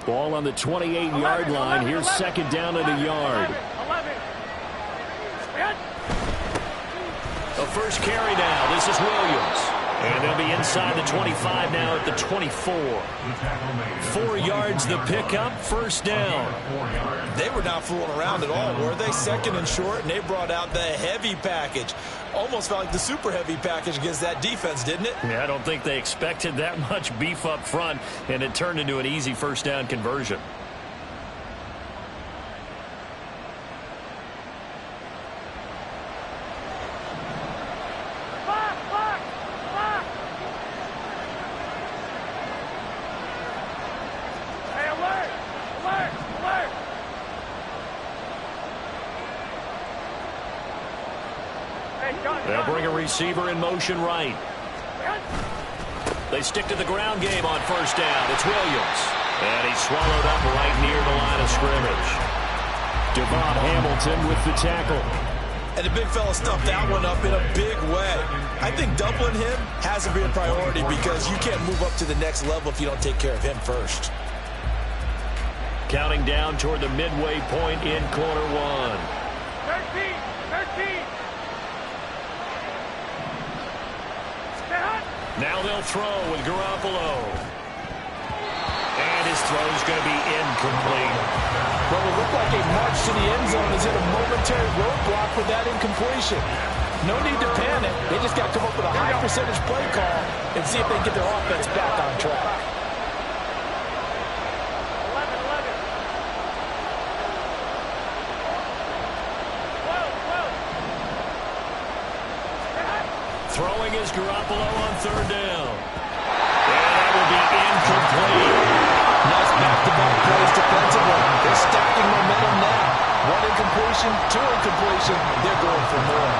Ball on the 28-yard line. Here's second down and a yard. The first carry now. This is Williams. And they'll be inside the 25 now at the 24. 4 yards the pickup, first down. They were not fooling around at all, were they? Second and short, and they brought out the heavy package. Almost felt like the super heavy package against that defense, didn't it? Yeah, I don't think they expected that much beef up front, and it turned into an easy first down conversion. They'll bring a receiver in motion right. They stick to the ground game on first down. It's Williams. And he's swallowed up right near the line of scrimmage. Devon Hamilton with the tackle. And the big fella stuffed that one up in a big way. I think doubling him has to be a priority because you can't move up to the next level if you don't take care of him first. Counting down toward the midway point in quarter one. 13. Now they'll throw with Garoppolo. And his throw's going to be incomplete. Well, it looked like a march to the end zone is hit a momentary roadblock with that incompletion. No need to panic. They just got to come up with a high percentage play call and see if they can get their offense back on track. 12. Throwing is Garoppolo on third down. And that will be incomplete. Nice back-to-back plays defensively. They're stacking momentum now. 1 incompletion, 2 incompletion. They're going for more.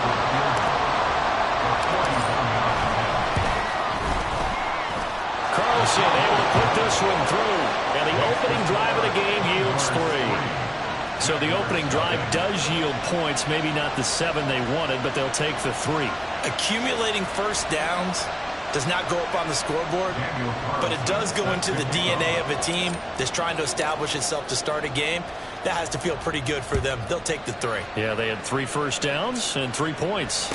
Carlson able to put this one through. And the opening drive of the game yields 3. So the opening drive does yield points. Maybe not the 7 they wanted, but they'll take the 3. Accumulating first downs does not go up on the scoreboard, but it does go into the DNA of a team that's trying to establish itself to start a game. That has to feel pretty good for them. They'll take the 3. Yeah, they had 3 first downs and 3 points.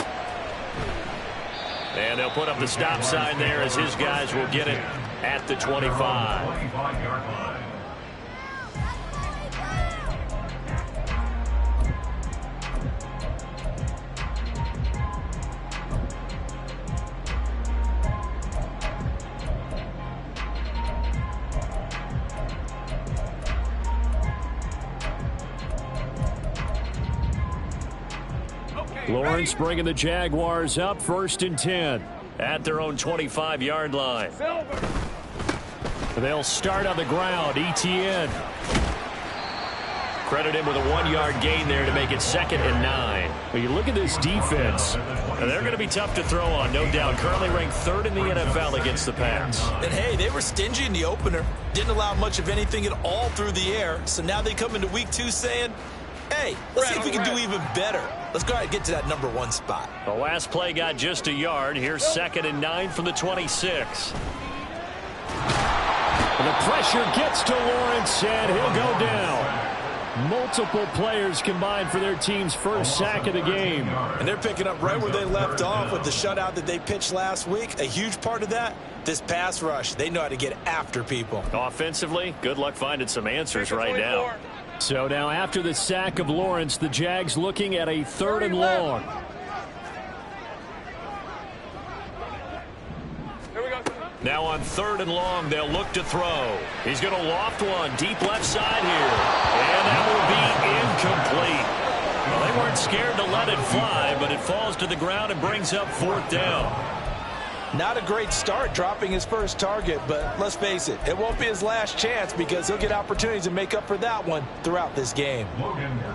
And they'll put up the stop sign there as his guys will get it at the 25. Lawrence bringing the Jaguars up, 1st and 10 at their own 25-yard line. They'll start on the ground. Etienne. Credit him with a 1-yard gain there to make it 2nd and 9. When you look at this defense, they're going to be tough to throw on, no doubt. Currently ranked 3rd in the NFL against the pass. And hey, they were stingy in the opener. Didn't allow much of anything at all through the air. So now they come into week 2 saying, hey, let's see if we can do even better. Let's go ahead and get to that number 1 spot. The last play got just a yard. Here's 2nd and 9 from the 26. And the pressure gets to Lawrence, and he'll go down. Multiple players combined for their team's first sack of the game. And they're picking up right where they left off with the shutout that they pitched last week. A huge part of that, this pass rush. They know how to get after people. Offensively, good luck finding some answers right now. So now after the sack of Lawrence, the Jags looking at a 3rd and long. Now on 3rd and long, they'll look to throw. He's going to loft one deep left side here. And that will be incomplete. Well, they weren't scared to let it fly, but it falls to the ground and brings up 4th down. Not a great start dropping his first target, but let's face it, it won't be his last chance because he'll get opportunities to make up for that one throughout this game.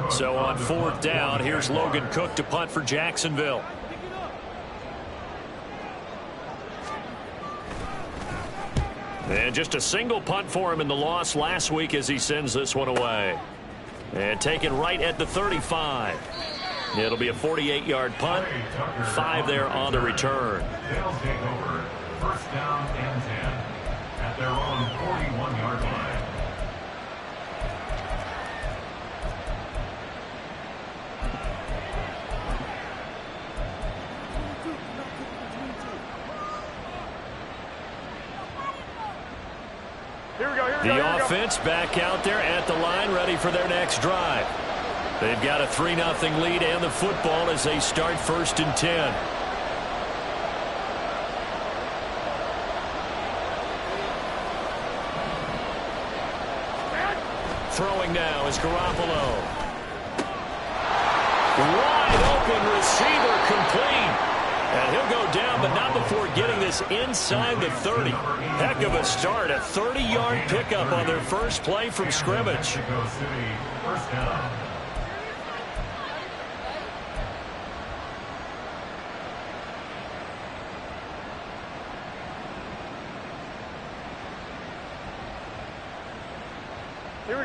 So on 4th down, here's Logan Cook to punt for Jacksonville. And just a single punt for him in the loss last week as he sends this one away. And taken right at the 35. It'll be a 48-yard punt. 5 there on the return. They'll take over 1st down and 10 at their own 41-yard line. The offense back out there at the line, ready for their next drive. They've got a 3-0 lead and the football as they start 1st and 10. Throwing now is Garoppolo. Wide open receiver complete. And he'll go down, but not before getting this inside the 30. Heck of a start. A 30-yard pickup on their first play from scrimmage.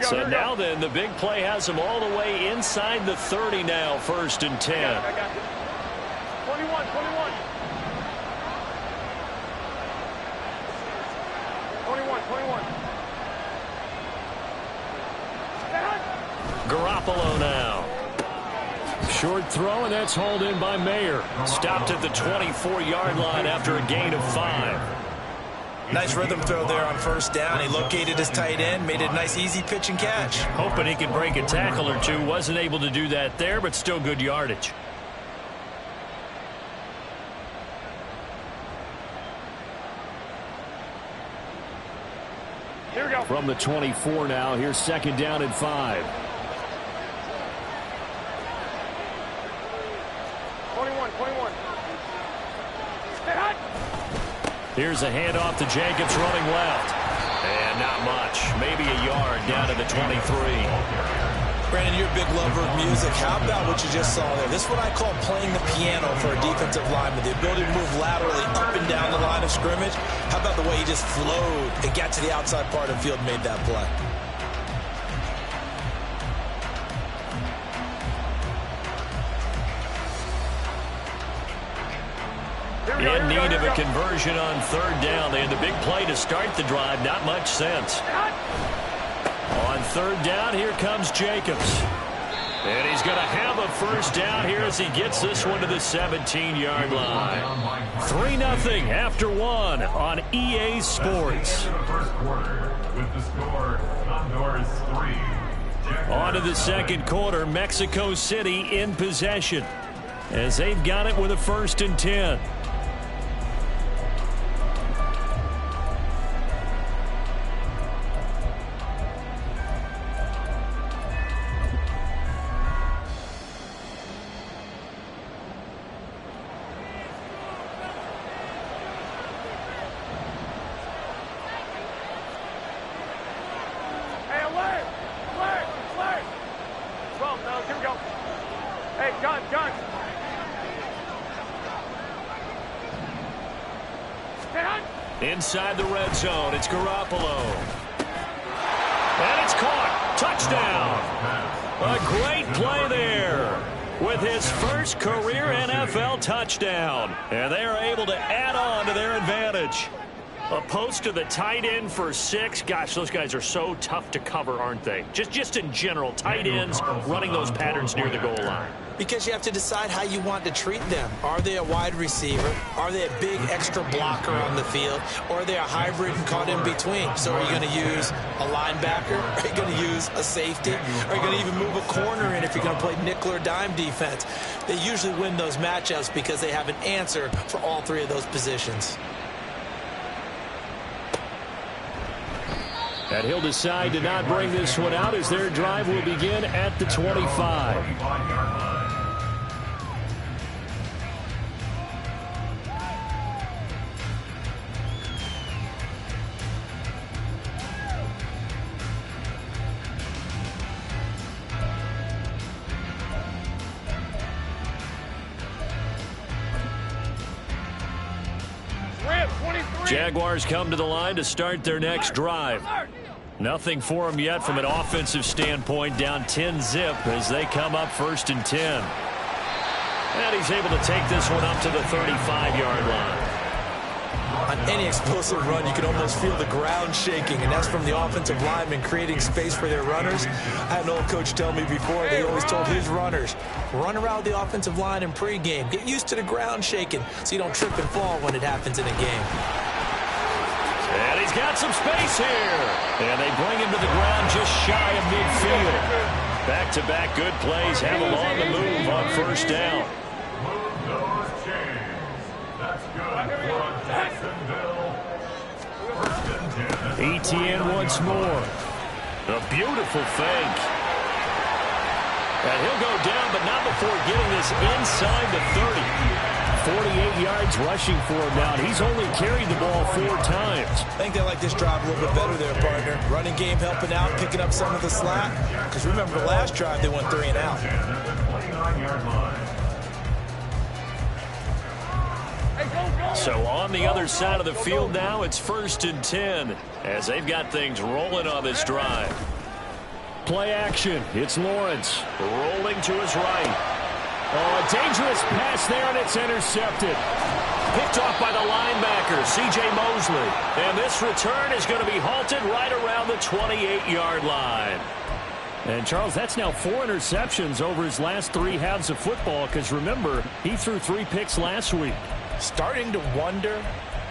So now then, the big play has them all the way inside the 30 now, 1st and 10. I got it. 21. 21. Garoppolo now. Short throw, and that's hauled in by Mayer. Stopped at the 24-yard line after a gain of 5. Nice rhythm throw there on 1st down. He located his tight end, made it a nice easy pitch and catch. Hoping he could break a tackle or two. Wasn't able to do that there, but still good yardage. Here we go. From the 24 now, here's 2nd down and 5. 21. Here's a handoff to Jacobs running left. And not much. Maybe a yard down to the 23. Brandon, you're a big lover of music. How about what you just saw there? This is what I call playing the piano for a defensive lineman. The ability to move laterally up and down the line of scrimmage. How about the way he just flowed and got to the outside part of the field and made that play? In need of a conversion on 3rd down. They had the big play to start the drive. Not much sense. On 3rd down, here comes Jacobs. And he's going to have a 1st down here as he gets this one to the 17-yard line. 3-0 after 1 on EA Sports. On to the 2nd quarter. Mexico City in possession as they've got it with a 1st and 10. Inside the red zone, it's Garoppolo. And it's caught. Touchdown. A great play there with his first career NFL touchdown. And they are able to add on to their advantage. A post to the tight end for 6. Gosh, those guys are so tough to cover, aren't they? Just in general, tight ends running those patterns near the goal line. Because you have to decide how you want to treat them. Are they a wide receiver? Are they a big extra blocker on the field? Or are they a hybrid and caught in between? So are you going to use a linebacker? Are you going to use a safety? Are you going to even move a corner in if you're going to play nickel or dime defense? They usually win those matchups because they have an answer for all 3 of those positions. And he'll decide to not bring this one out as their drive will begin at the 25. Jaguars come to the line to start their next drive. Nothing for them yet from an offensive standpoint, down 10-zip as they come up 1st and 10. And he's able to take this one up to the 35-yard line. On any explosive run, you can almost feel the ground shaking, and that's from the offensive linemen creating space for their runners. I had an old coach tell me before, they always told his runners, run around the offensive line in pregame. Get used to the ground shaking so you don't trip and fall when it happens in a game. And he's got some space here. And they bring him to the ground just shy of midfield. Back-to-back good plays have him on the move on first down. ETN once more. A beautiful fake. And he'll go down, but not before getting this inside the 30. 48 yards rushing for him now. He's only carried the ball 4 times. I think they like this drive a little bit better there, partner. Running game helping out, picking up some of the slack. Because remember, the last drive, they went 3 and out. So on the other side of the field now, it's 1st and 10 as they've got things rolling on this drive. Play action. It's Lawrence rolling to his right. Oh, a dangerous pass there, and it's intercepted. Picked off by the linebacker, C.J. Mosley. And this return is going to be halted right around the 28-yard line. And, Charles, that's now 4 interceptions over his last 3 halves of football because, remember, he threw 3 picks last week. Starting to wonder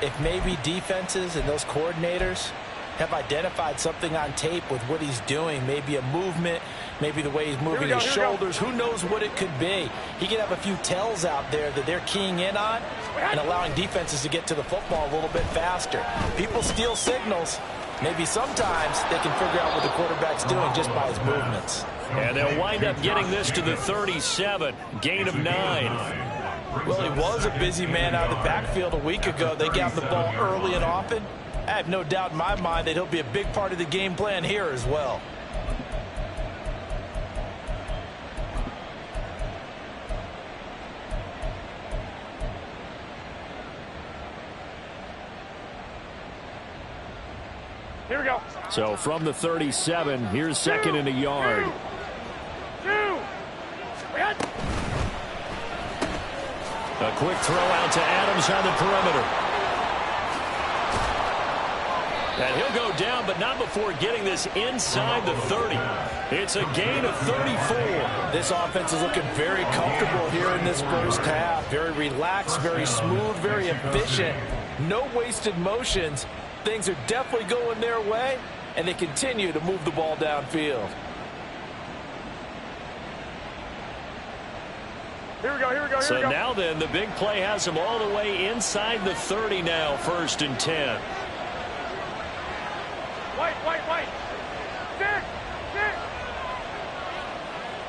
if maybe defenses and those coordinators have identified something on tape with what he's doing. Maybe a movement, maybe the way he's moving his shoulders. Who knows what it could be? He could have a few tells out there that they're keying in on and allowing defenses to get to the football a little bit faster. People steal signals. Maybe sometimes they can figure out what the quarterback's doing just by his movements. And they'll wind up getting this to the 37. Gain of 9. Well, he was a busy man out of the backfield a week ago. They got the ball early and often. I have no doubt in my mind that he'll be a big part of the game plan here as well. Here we go. So from the 37, here's 2nd and a yard. 2. A quick throw out to Adams on the perimeter. And he'll go down, but not before getting this inside the 30. It's a gain of 34. This offense is looking very comfortable here in this first half. Very relaxed, very smooth, very efficient. No wasted motions. Things are definitely going their way, and they continue to move the ball downfield. Here we go, here we go, here so we go. Now then, the big play has them all the way inside the 30 now, 1st and 10. White. 6.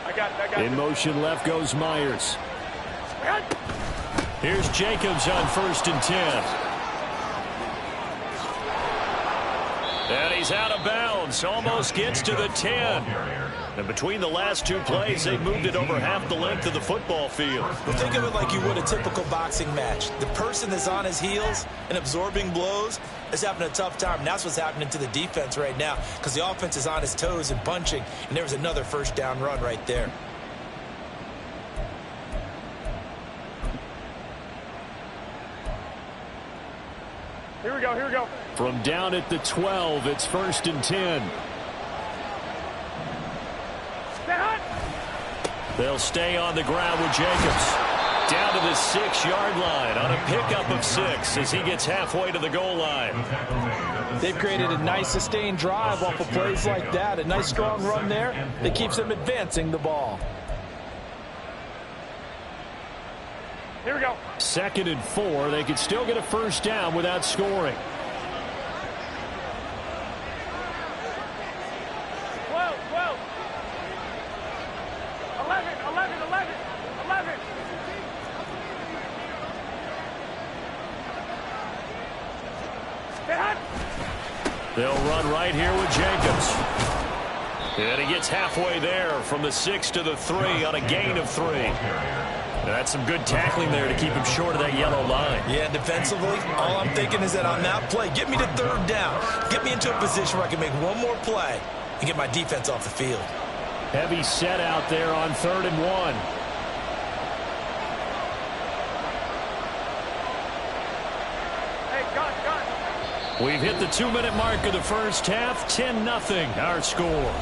I got it. In motion left goes Myers. Here's Jacobs on 1st and 10. And he's out of bounds. Almost gets to the 10. And between the last 2 plays, they've moved it over half the length of the football field. Well, think of it like you would a typical boxing match. The person that's on his heels and absorbing blows is having a tough time. And that's what's happening to the defense right now because the offense is on his toes and punching. And there was another 1st down run right there. Here we go. From down at the 12, it's 1st and 10. They'll stay on the ground with Jacobs. Down to the 6-yard line on a pickup of 6 as he gets halfway to the goal line. They've created a nice sustained drive off of plays like that. A nice strong run there that keeps them advancing the ball. Here we go. 2nd and 4. They could still get a 1st down without scoring. 12. 11. They'll run right here with Jacobs. And he gets halfway there from the 6 to the 3 on a gain of 3. That's some good tackling there to keep him short of that yellow line. Yeah, defensively, all I'm thinking is that on that play, get me to 3rd down. Get me into a position where I can make one more play and get my defense off the field. Heavy set out there on 3rd and 1. Hey, gun. We've hit the 2-minute mark of the first half. 10-0 our score.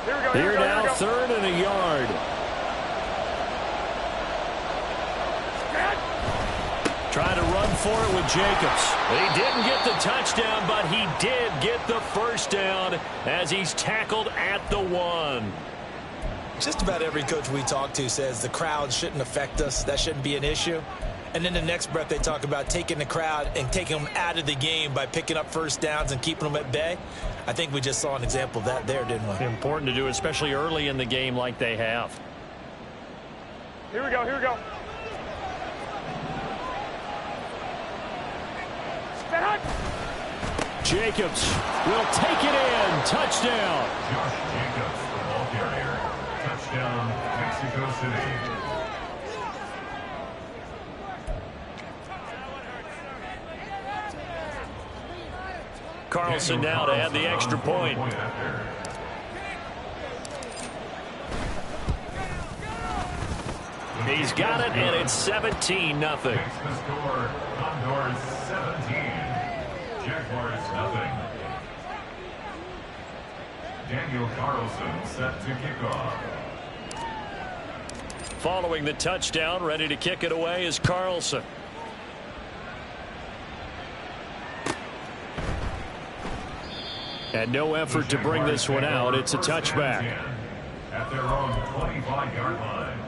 Here we go. Here now, 3rd and a yard. Trying to run for it with Jacobs. He didn't get the touchdown, but he did get the first down as he's tackled at the 1. Just about every coach we talk to says the crowd shouldn't affect us. That shouldn't be an issue. And then the next breath they talk about taking the crowd and taking them out of the game by picking up first downs and keeping them at bay. I think we just saw an example of that there, didn't we? Important to do, especially early in the game like they have. Here we go. Here we go. Jacobs will take it in. Touchdown. Josh Jacobs, the ball carrier. Touchdown, Mexico City. Carlson now to add the extra point. He's got it, and it's 17-0. Makes the score, Condors 17. Jaguars nothing. Daniel Carlson set to kick off. Following the touchdown, ready to kick it away is Carlson. And no effort to bring this one out. It's a touchback. At their own 25-yard line.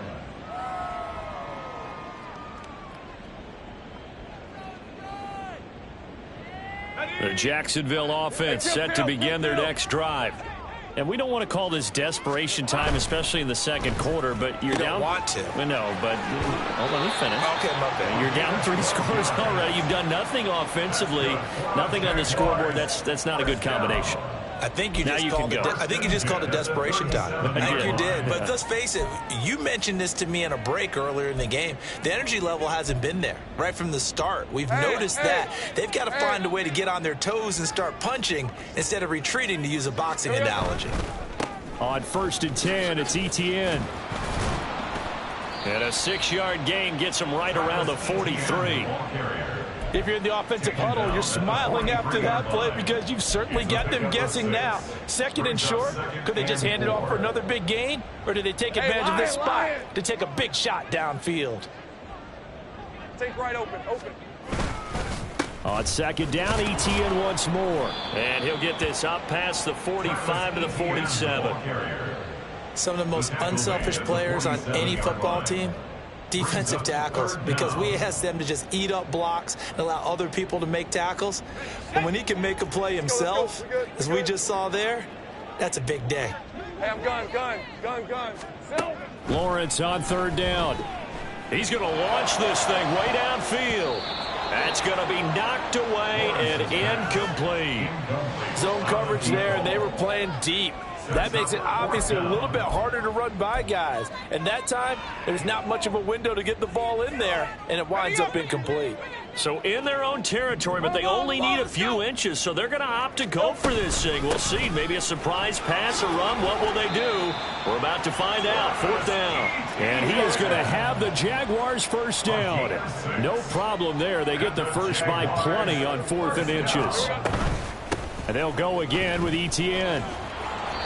The Jacksonville offense set to begin their next drive. And we don't want to call this desperation time, especially in the second quarter, but you're down. You don't want to. Well, no, but let me finish. Okay, my bad. You're down 3 scores already. You've done nothing offensively, nothing on the scoreboard. That's not a good combination. I think you just called it. I think you just called it desperation time. I think you did. But let's face it. You mentioned this to me in a break earlier in the game. The energy level hasn't been there right from the start. We've noticed that they've got to find a way to get on their toes and start punching instead of retreating, to use a boxing analogy. On 1st and 10, it's ETN. And a 6-yard gain gets him right around the 43. If you're in the offensive huddle, you're smiling after that play because you've certainly got them guessing now. 2nd and short, could they just hand it off for another big gain? Or do they take advantage of this spot to take a big shot downfield? Take right open. On 2nd down, ETN once more. And he'll get this up past the 45 to the 47. Some of the most unselfish players on any football team, defensive tackles, because we ask them to just eat up blocks and allow other people to make tackles. And when he can make a play himself, as we just saw there, that's a big day. Hey, I'm gun. Lawrence on 3rd down. He's going to launch this thing way downfield. That's going to be knocked away and incomplete. Zone coverage there, and they were playing deep. That makes it obviously a little bit harder to run by guys. And that time, there's not much of a window to get the ball in there, and it winds up incomplete. So in their own territory, but they only need a few inches, so they're going to opt to go for this thing. We'll see. Maybe a surprise pass or run. What will they do? We're about to find out. 4th down. And he is going to have the Jaguars first down. No problem there. They get the first by plenty on 4th and inches. And they'll go again with ETN.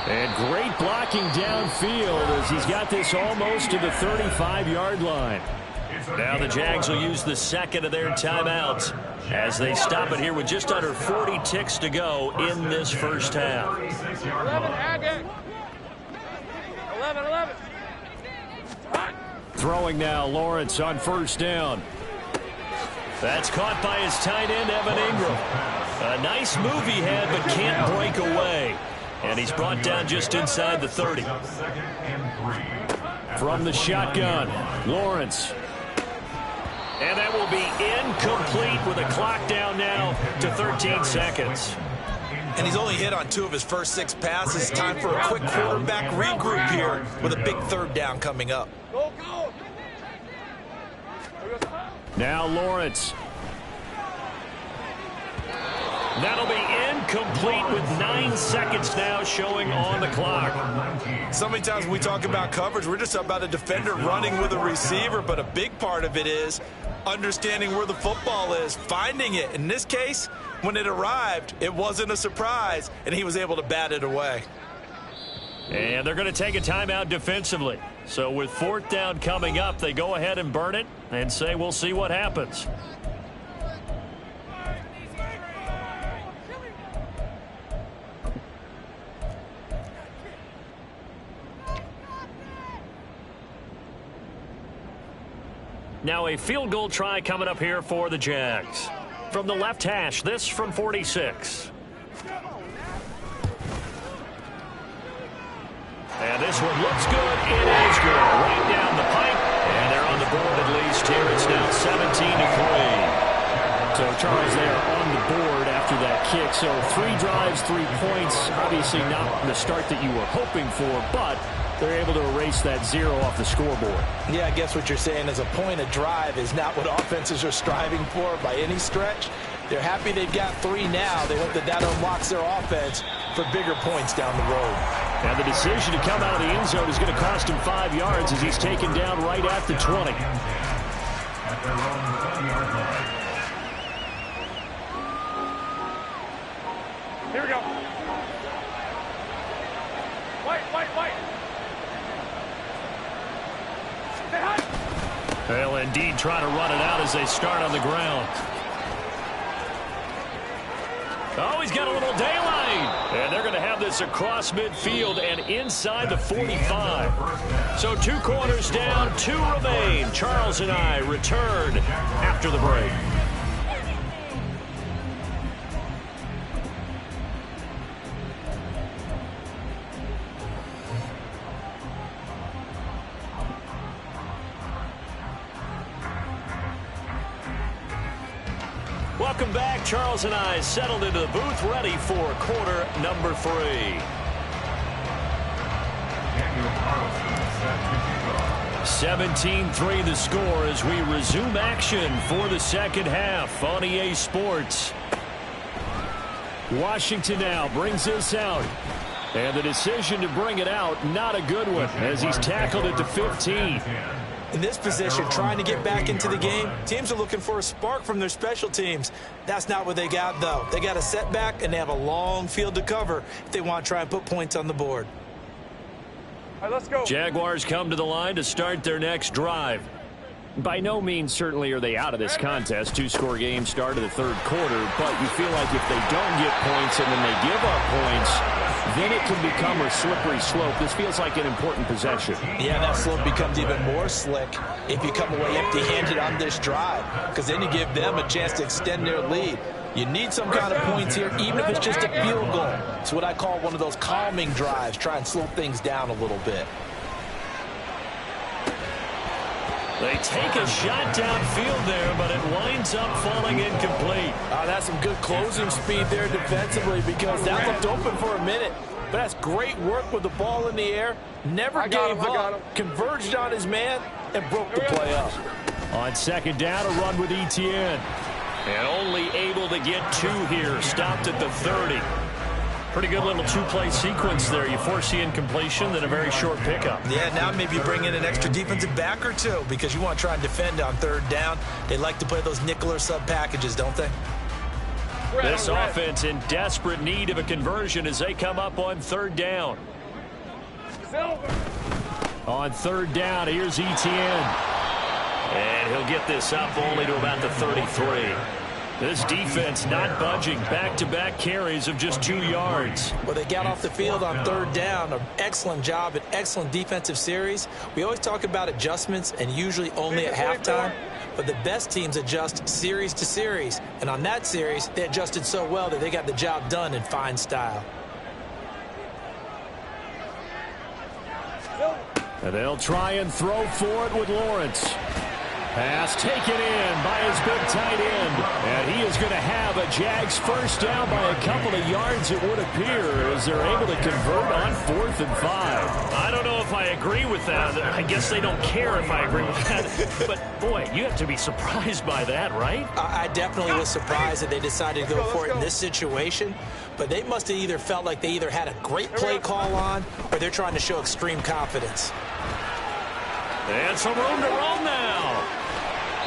And great blocking downfield as he's got this almost to the 35-yard line. Now the Jags will use the 2nd of their timeouts as they stop it here with just under 40 ticks to go in this first half. 11, Agate. 11. Throwing now, Lawrence on 1st down. That's caught by his tight end, Evan Ingram. A nice move he had, but can't break away. And he's brought down just inside the 30. From the shotgun, Lawrence. And that will be incomplete with a clock down now to 13 seconds. And he's only hit on 2 of his first 6 passes. Time for a quick quarterback regroup here with a big 3rd down coming up. Go. Now Lawrence. That'll be incomplete with 9 seconds now showing on the clock. So many times when we talk about coverage, we're just about a defender running with a receiver, but a big part of it is understanding where the football is, finding it. In this case, when it arrived, it wasn't a surprise, and he was able to bat it away. And they're going to take a timeout defensively. So with 4th down coming up, they go ahead and burn it and say we'll see what happens. Now a field goal try coming up here for the Jags. From the left hash, this from 46. And this one looks good. It is good. Right down the pipe. And they're on the board at least here. It's now 17-3. So, Charles, they are on the board after that kick. So 3 drives, 3 points. Obviously not the start that you were hoping for, but they're able to erase that 0 off the scoreboard. Yeah, I guess what you're saying is a point a drive is not what offenses are striving for by any stretch. They're happy they've got 3 now. They hope that that unlocks their offense for bigger points down the road. And the decision to come out of the end zone is going to cost him 5 yards as he's taken down right at the 20. At their own 20-yard line. Here we go. White. Stay high. They'll indeed try to run it out as they start on the ground. Oh, he's got a little daylight. And they're going to have this across midfield and inside the 45. So 2 quarters down, 2 remain. Charles and I return after the break. Welcome back. Charles and I settled into the booth, ready for quarter number 3. 17-3 the score as we resume action for the second half on EA Sports. Washington now brings this out. And the decision to bring it out, not a good one, as he's tackled at the 15. In this position, trying to get back into the game, teams are looking for a spark from their special teams. That's not what they got, though. They got a setback, and they have a long field to cover if they want to try and put points on the board. All right, let's go. Jaguars come to the line to start their next drive. By no means certainly are they out of this contest. 2-score game start of the 3rd quarter, but you feel like if they don't get points and then they give up points, then it can become a slippery slope. This feels like an important possession. Yeah, that slope becomes even more slick if you come away empty-handed on this drive, because then you give them a chance to extend their lead. You need some kind of points here, even if it's just a field goal. It's what I call one of those calming drives. Try and slow things down a little bit. They take a shot downfield there, but it winds up falling incomplete. That's some good closing speed there defensively, because that looked open for a minute. But that's great work with the ball in the air. Never gave up, converged on his man, and broke the play up. On 2nd down, a run with Etienne. And only able to get 2 here. Stopped at the 30. Pretty good little 2-play sequence there. You force the incompletion, then a very short pickup. Yeah, now maybe you bring in an extra defensive back or 2 because you want to try and defend on 3rd down. They like to play those nickel or sub packages, don't they? This offense in desperate need of a conversion as they come up on 3rd down. On 3rd down, here's Etienne. And he'll get this up only to about the 33. This defense not budging. Back-to-back carries of just 2 yards. Well, they got off the field on 3rd down. An excellent job, an excellent defensive series. We always talk about adjustments and usually only at halftime. But the best teams adjust series to series. And on that series, they adjusted so well that they got the job done in fine style. And they'll try and throw for it with Lawrence. Pass taken in by his big tight end. And he is going to have a Jags 1st down by a couple of yards, it would appear, as they're able to convert on 4th and 5. I don't know if I agree with that. I guess they don't care if I agree with that. But, boy, you have to be surprised by that, right? I definitely was surprised that they decided to go for it in this situation. But they must have either felt like they either had a great play call on or they're trying to show extreme confidence. And some room to roam now.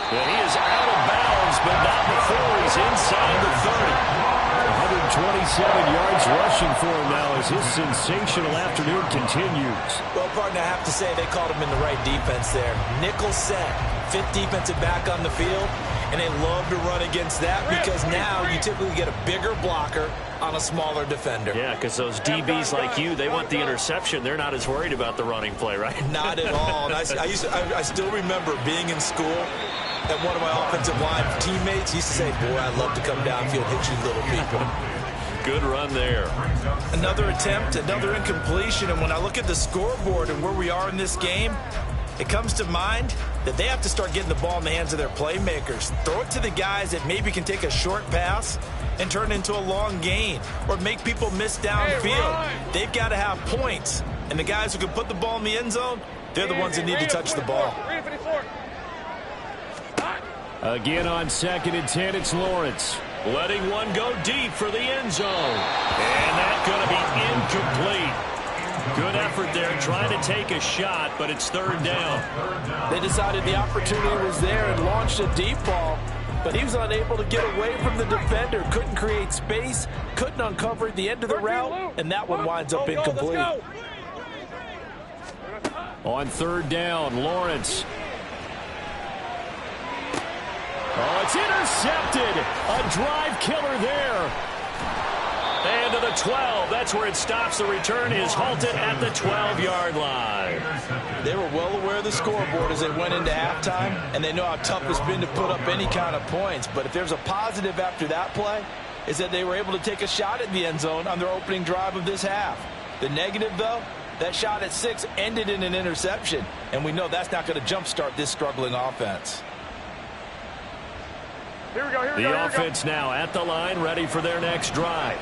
And he is out of bounds, but not before he's inside the 30. 27 yards rushing for him now as his sensational afternoon continues. Well, partner, I have to say they called him in the right defense there. Nickel set, fifth defensive back on the field, and they love to run against that because now you typically get a bigger blocker on a smaller defender. Yeah, because those DBs like you, they want the interception. They're not as worried about the running play, right? Not at all. And I still remember being in school, and one of my offensive line teammates used to say, boy, I'd love to come downfield, hit you little people. Good run there. Another attempt, another incompletion, and when I look at the scoreboard and where we are in this game, it comes to mind that they have to start getting the ball in the hands of their playmakers. Throw it to the guys that maybe can take a short pass and turn it into a long gain or make people miss downfield. They've got to have points, and the guys who can put the ball in the end zone, they're the ones that need to touch the ball. Again on 2nd and 10, it's Lawrence. Letting one go deep for the end zone. And that's going to be incomplete. Good effort there, trying to take a shot, but it's 3rd down. They decided the opportunity was there and launched a deep ball, but he was unable to get away from the defender. Couldn't create space, couldn't uncover the end of the route, and that one winds up incomplete. On 3rd down, Lawrence. Oh, it's intercepted. A drive killer there. And to the 12. That's where it stops. The return is halted at the 12-yard line. They were well aware of the scoreboard as they went into halftime, and they know how tough it's been to put up any kind of points. But if there's a positive after that play, is that they were able to take a shot at the end zone on their opening drive of this half. The negative, though, that shot at 6 ended in an interception, and we know that's not going to jumpstart this struggling offense. Here we go, here we The go, offense now at the line, ready for their next drive.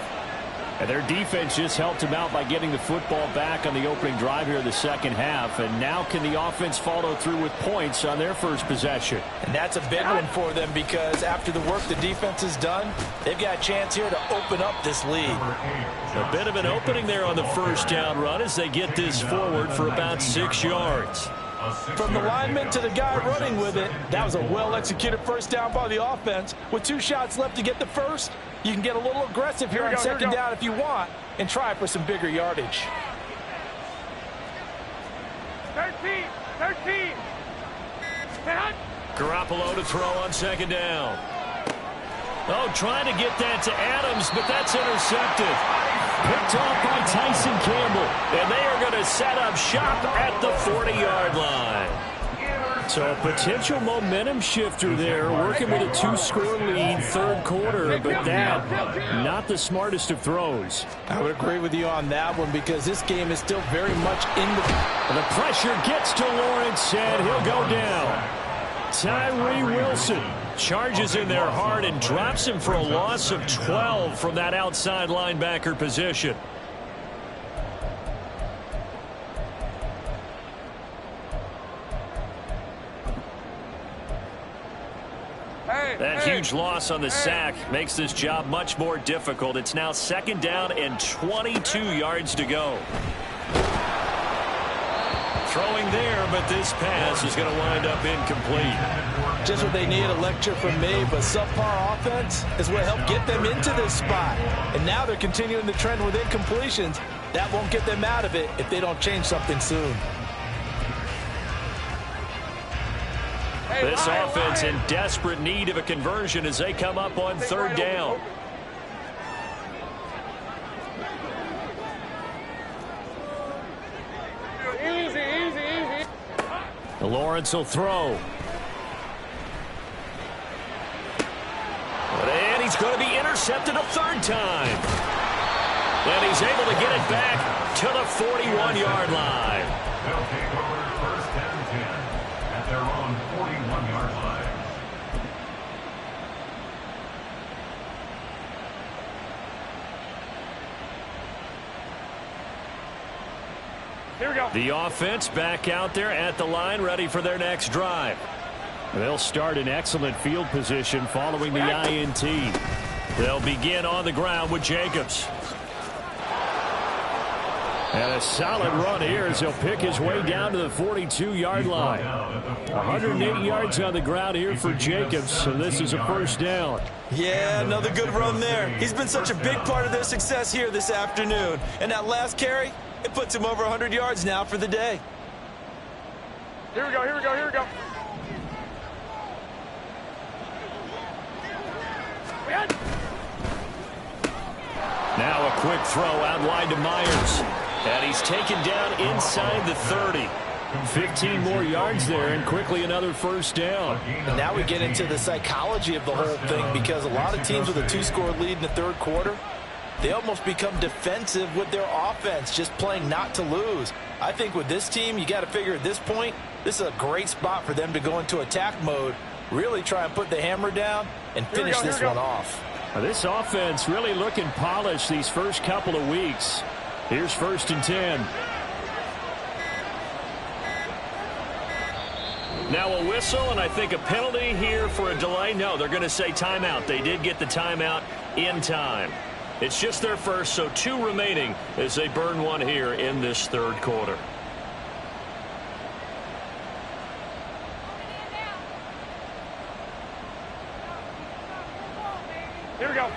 And their defense just helped them out by getting the football back on the opening drive here in the second half. And now can the offense follow through with points on their first possession? And that's a big one for them because after the work the defense has done, they've got a chance here to open up this lead. A bit of an opening there on the first down run as they get this forward for about 6 yards. From the lineman to the guy running with it, that was a well-executed first down by the offense. With 2 shots left to get the first, you can get a little aggressive here on second down if you want and try for some bigger yardage. 13. Garoppolo to throw on 2nd down. Oh, trying to get that to Adams, but that's intercepted. Picked off by Tyson Campbell. And they are going to set up shop at the 40-yard line. So a potential momentum shifter there, working with a 2-score lead, 3rd quarter, but that, not the smartest of throws. I would agree with you on that one because this game is still very much in The pressure gets to Lawrence, and he'll go down. Tyree Wilson charges in there hard and drops him for a loss of 12 from that outside linebacker position. That huge loss on the sack makes this job much more difficult. It's now 2nd down and 22 yards to go. Throwing there, but this pass is going to wind up incomplete. just what they need, a lecture from me, but subpar offense is what helped get them into this spot. And now they're continuing the trend with incompletions. That won't get them out of it if they don't change something soon. This offense in desperate need of a conversion as they come up on 3rd down. Easy. Lawrence will throw. And he's going to be intercepted a 3rd time. And he's able to get it back to the 41-yard line. They'll take over 1st and 10 at their own 41-yard line. Here we go. The offense back out there at the line, ready for their next drive. They'll start in excellent field position following the INT. They'll begin on the ground with Jacobs. And a solid run here as he'll pick his way down to the 42-yard line. 180 yards on the ground here for Jacobs, so this is a first down. Yeah, another good run there. He's been such a big part of their success here this afternoon. And that last carry, it puts him over 100 yards now for the day. Here we go, here we go, here we go. Now a quick throw out wide to Myers. And he's taken down inside the 30. 15 more yards there, and quickly another first down. And now we get into the psychology of the whole thing, because a lot of teams with a 2-score lead in the third quarter, they almost become defensive with their offense, just playing not to lose. I think with this team, you got to figure at this point, this is a great spot for them to go into attack mode, really try and put the hammer down and finish this one off. This offense really looking polished these first couple of weeks. Here's 1st and 10. Now a whistle, and I think a penalty here for a delay. No, they're going to say timeout. They did get the timeout in time. It's just their first, so 2 remaining as they burn one here in this third quarter. Here we go.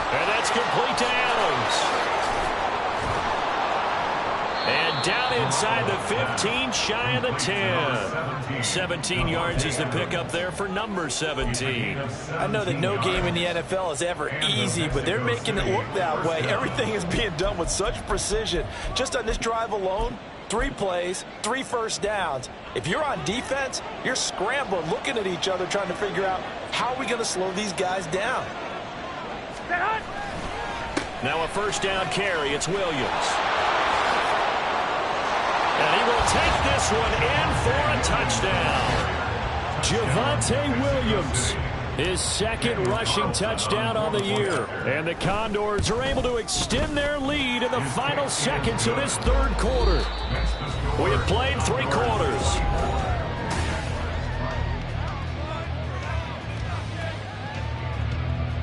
And that's complete to Adams. And down inside the 15, shy of the 10. 17 yards is the pickup there for number 17. I know that no game in the NFL is ever easy, but they're making it look that way. Everything is being done with such precision. Just on this drive alone, 3 plays, 3 first downs. If you're on defense, you're scrambling, looking at each other, trying to figure out how are we going to slow these guys down. Now a first down carry. It's Williams. And he will take this one in for a touchdown. Javonte Williams, his 2nd rushing touchdown on the year. And the Condors are able to extend their lead in the final seconds of this third quarter. We have played 3 quarters.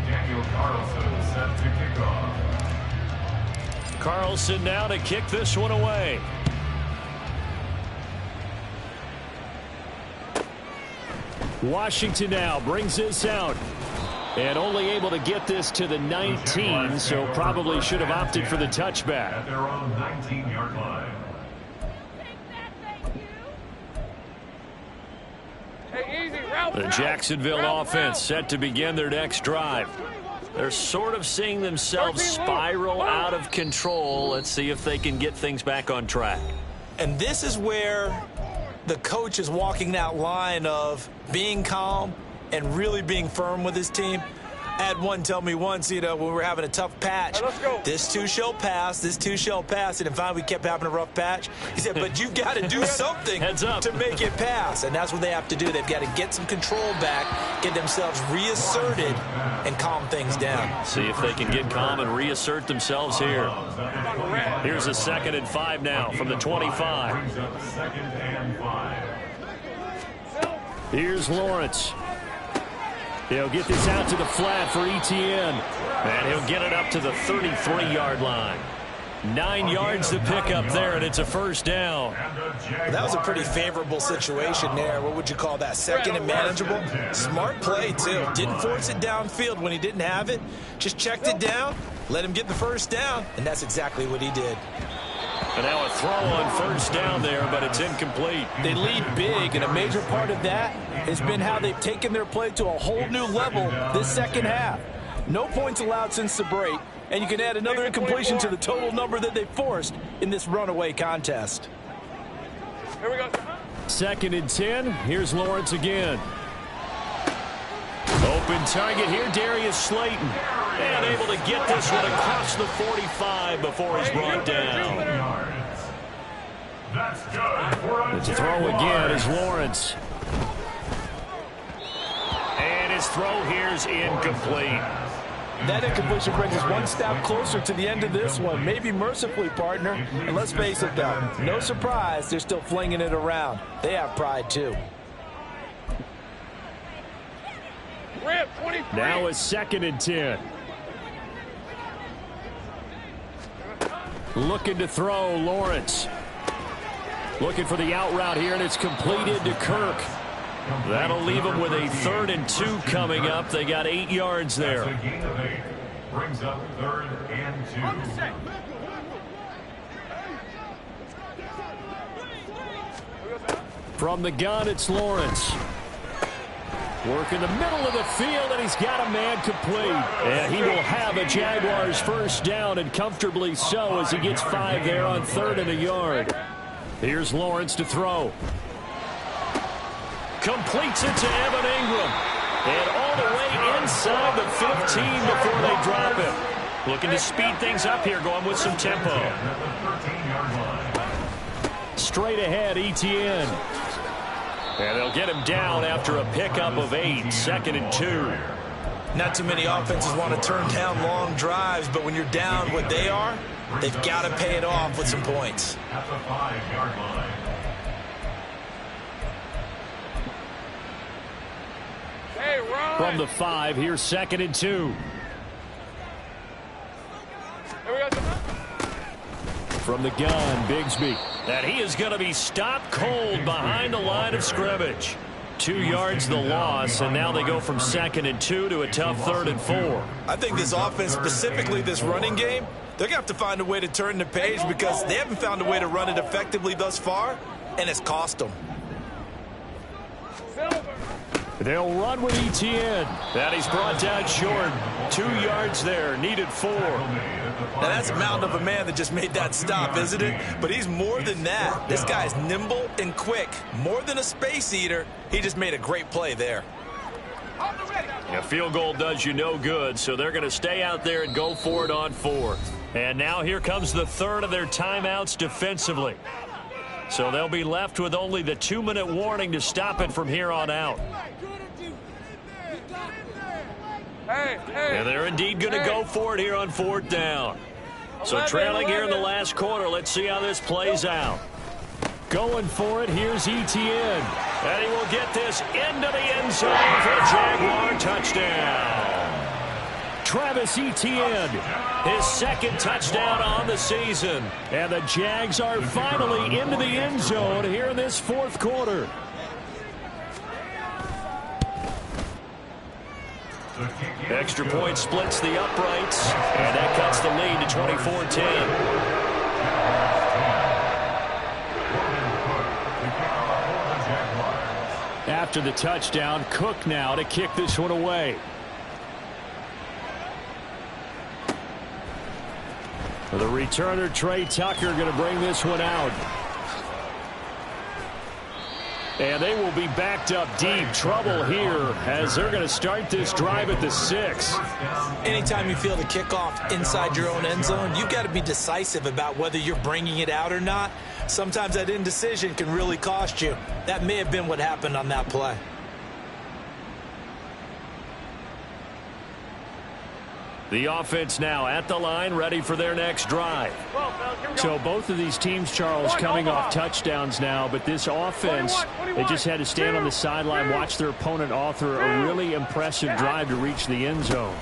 Daniel Carlson set to kick off. Carlson now to kick this one away. Washington now brings this out. And only able to get this to the 19, so probably should have opted for the touchback. At their own 19-yard line. Hey, easy, route. The Jacksonville offense set to begin their next drive. They're sort of seeing themselves spiral out of control. Let's see if they can get things back on track. And this is where the coach is walking that line of being calm and really being firm with his team. I had one tell me once, when we were having a tough patch, let's go. This too shall pass, this too shall pass. And finally we kept having a rough patch. He said, but you've got to do something Heads up. to make it pass. And that's what they have to do. They've got to get some control back, get themselves reasserted, and calm things down. See if they can get calm and reassert themselves here. Here's a 2nd and 5 now from the 25. Brings up 2nd and 5. Here's Lawrence. He'll get this out to the flat for Etienne. And he'll get it up to the 33-yard line. 9 yards to pick up there, and it's a first down. That was a pretty favorable situation there. What would you call that? 2nd and manageable? Smart play, too. Didn't force it downfield when he didn't have it. Just checked it down, let him get the first down, and that's exactly what he did. And now a throw on first down there, but it's incomplete. They lead big, and a major part of that has been how they've taken their play to a whole new level this second half. No points allowed since the break, and you can add another incompletion to the total number that they forced in this runaway contest. Here we go. 2nd and 10. Here's Lawrence again. Open target here, Darius Slayton. And able to get this one across the 45 before he's brought down. That's good for a The throw again is Lawrence. And his throw here's incomplete. That incompletion brings us one step closer to the end of this one. Maybe mercifully, partner. And let's face it, though, no surprise, they're still flinging it around. They have pride, too. Now it's 2nd and 10. Looking to throw, Lawrence. Looking for the out route here, and it's completed to Kirk. That'll leave them with a 3rd and 2 coming up. They got 8 yards there. Brings up 3rd and 2. From the gun, it's Lawrence. Work in the middle of the field, and he's got a man complete. And he will have a Jaguars first down, and comfortably so, as he gets 5 there on 3rd and a yard. Here's Lawrence to throw. Completes it to Evan Ingram. And all the way inside the 15 before they drop it. Looking to speed things up here, going with some tempo. Straight ahead, Etienne. And they'll get him down after a pickup of 8, 2nd and 2. Not too many offenses want to turn down long drives, but when you're down what they are, they've got to pay it off with some points. At the 5-yard line. Hey, run. From the 5, here's 2nd and 2. Here we go. From the gun, Bigsby. And he is going to be stopped cold behind the line of scrimmage. 2 yards the loss, and now they go from 2nd and 2 to a tough 3rd and 4. I think this offense, specifically this running game, they're going to have to find a way to turn the page because they haven't found a way to run it effectively thus far, and it's cost them. They'll run with Etienne. And he's brought down short. 2 yards there, needed 4. Now that's a mountain of a man that just made that stop, isn't it? But he's more than that. This guy's nimble and quick. More than a space eater, he just made a great play there. A field goal does you no good, so they're going to stay out there and go for it on 4th. And now here comes the 3rd of their timeouts defensively. So they'll be left with only the 2-minute warning to stop it from here on out. And they're indeed going to go for it here on 4th down. So trailing here in the last quarter, let's see how this plays out. Going for it, here's Etienne. And he will get this into the end zone for a Jaguar touchdown. Travis Etienne, his 2nd touchdown on the season. And the Jags are finally into the end zone here in this 4th quarter. Extra point splits the uprights, and that cuts the lead to 24-10. After the touchdown, Cook now to kick this one away. The returner, Trey Tucker, going to bring this one out. And they will be backed up deep. Trouble here as they're going to start this drive at the 6. Anytime you feel the kickoff inside your own end zone, you've got to be decisive about whether you're bringing it out or not. Sometimes that indecision can really cost you. That may have been what happened on that play. The offense now at the line, ready for their next drive. So both of these teams, Charles, coming off touchdowns now, but this offense, they just had to stand on the sideline, watch their opponent author a really impressive drive to reach the end zone.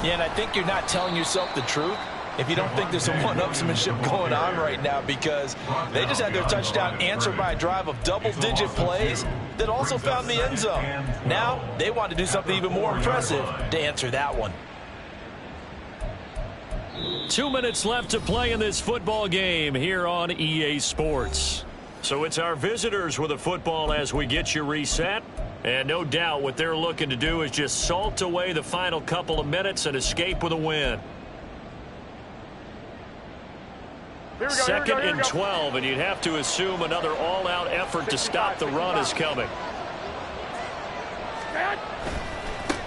Yeah, and I think you're not telling yourself the truth if you don't think there's some one-upsmanship going on right now, because they just had their touchdown answered by a drive of double-digit plays that also found the end zone. Now they want to do something even more impressive to answer that one. 2 minutes left to play in this football game here on EA Sports. So it's our visitors with the football as we get you reset. And no doubt what they're looking to do is just salt away the final couple of minutes and escape with a win. 2nd and 12, and you'd have to assume another all-out effort to stop the run is coming.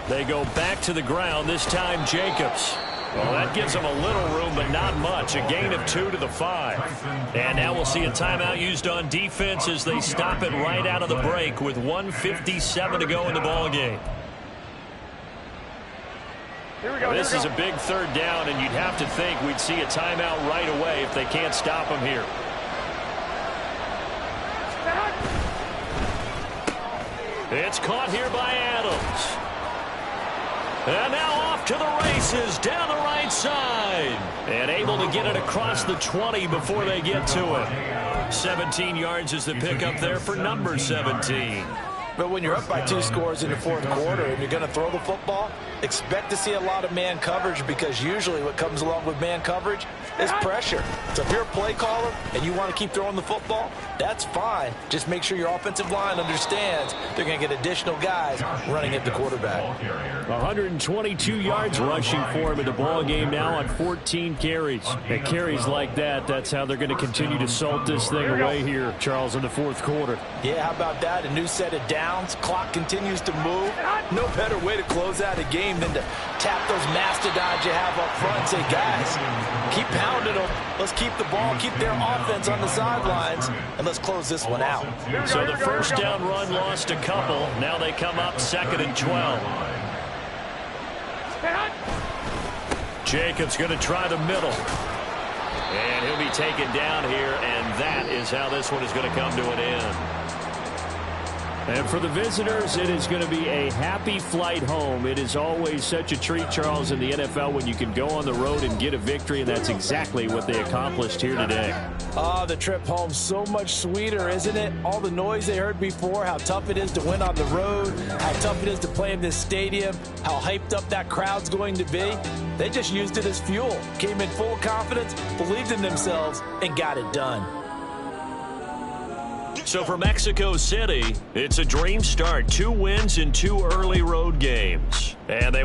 They go back to the ground, this time Jacobs. Well, that gives them a little room, but not much. A gain of 2 to the 5. And now we'll see a timeout used on defense as they stop it right out of the break with 1:57 to go in the ballgame. This is a big 3rd down, and you'd have to think we'd see a timeout right away if they can't stop them here. It's caught here by Adams. And now off to the races down the right side. And able to get it across the 20 before they get to it. 17 yards is the pickup there for number 17. But when you're up by 2 scores in the fourth quarter and you're going to throw the football, expect to see a lot of man coverage, because usually what comes along with man coverage is pressure. So if you're a play caller and you want to keep throwing the football, that's fine. Just make sure your offensive line understands they're going to get additional guys running at the quarterback. 122 yards rushing for him in the ball game now on 14 carries. And carries like that, that's how they're going to continue to salt this thing away here, Charles, in the fourth quarter. Yeah, how about that? A new set of downs. Clock continues to move. No better way to close out a game than to tap those mastodons you have up front and say, guys, keep pounding them. Let's keep the ball, keep their offense on the sidelines, and let's close this one out. So the first down run lost a couple. Now they come up 2nd and 12. Jacobs going to try the middle. And he'll be taken down here, and that is how this one is going to come to an end. And for the visitors, it is going to be a happy flight home. It is always such a treat, Charles, in the NFL when you can go on the road and get a victory, and that's exactly what they accomplished here today. The trip home, so much sweeter, isn't it? All the noise they heard before, how tough it is to win on the road, how tough it is to play in this stadium, how hyped up that crowd's going to be. They just used it as fuel, came in full confidence, believed in themselves, and got it done. So for Mexico City, it's a dream start. 2 wins in 2 early road games. And they